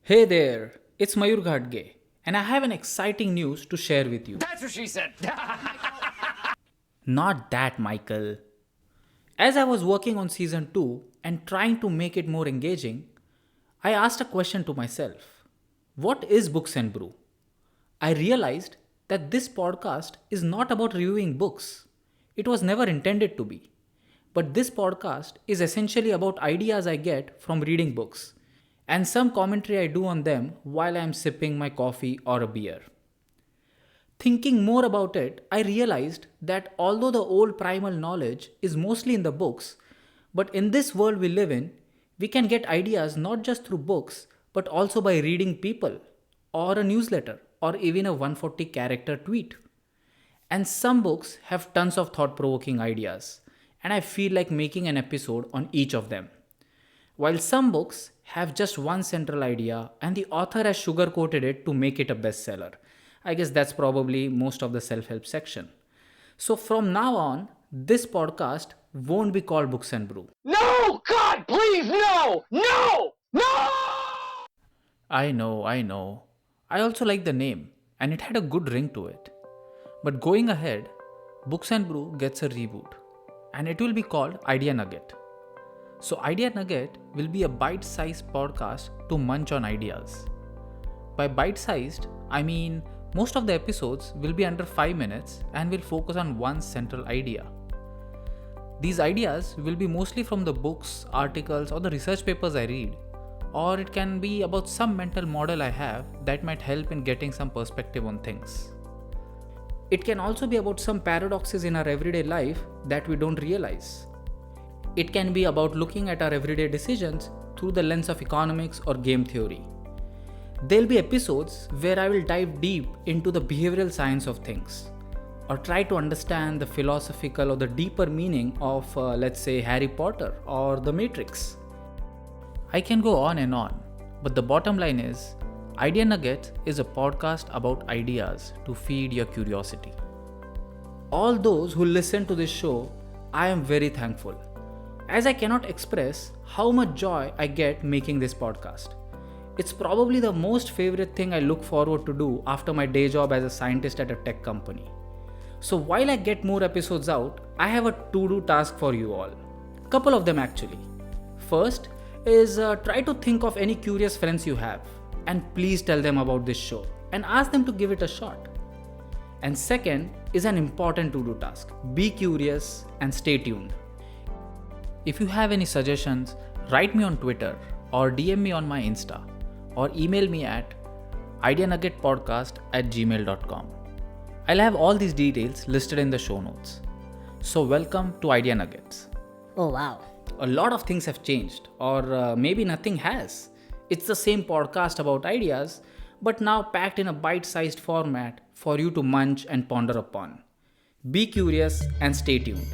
Hey there, it's Mayur Ghatge, and I have an exciting news to share with you. That's what she said. Not that, Michael. As I was working on season 2 and trying to make it more engaging, I asked a question to myself. What is Books and Brew? I realized that this podcast is not about reviewing books. It was never intended to be. But this podcast is essentially about ideas I get from reading books and some commentary I do on them while I am sipping my coffee or a beer. Thinking more about it, I realized that although the old primal knowledge is mostly in the books, but in this world we live in, we can get ideas not just through books, but also by reading people, or a newsletter, or even a 140 character tweet. And some books have tons of thought provoking ideas, and I feel like making an episode on each of them. While some books have just one central idea and the author has sugar coated it to make it a bestseller. I guess that's probably most of the self help section. So from now on, this podcast won't be called Books and Brew. No! God, please, no! No! No! I know. I also like the name, and it had a good ring to it. But going ahead, Books and Brew gets a reboot, and it will be called IdeaNugget. So, IdeaNugget will be a bite sized podcast to munch on ideas. By bite sized, I mean most of the episodes will be under 5 minutes and will focus on one central idea. These ideas will be mostly from the books, articles, or the research papers I read, or it can be about some mental model I have that might help in getting some perspective on things. It can also be about some paradoxes in our everyday life that we don't realize. It can be about looking at our everyday decisions through the lens of economics or game theory. There'll be episodes where I will dive deep into the behavioral science of things, or try to understand the philosophical or the deeper meaning of, let's say, Harry Potter or The Matrix. I can go on and on, but the bottom line is Idea Nugget is a podcast about ideas to feed your curiosity. All those who listen to this show, I am very thankful, as I cannot express how much joy I get making this podcast. It's probably the most favorite thing I look forward to do after my day job as a scientist at a tech company. So while I get more episodes out, I have a to-do task for you all. Couple of them actually. First is try to think of any curious friends you have and please tell them about this show and ask them to give it a shot. And second is an important to-do task. Be curious and stay tuned. If you have any suggestions, write me on Twitter or DM me on my Insta or email me at ideanuggetpodcast@gmail.com. I'll have all these details listed in the show notes. So welcome to Idea Nuggets. Oh wow. A lot of things have changed, or maybe nothing has. It's the same podcast about ideas, but now packed in a bite-sized format for you to munch and ponder upon. Be curious and stay tuned.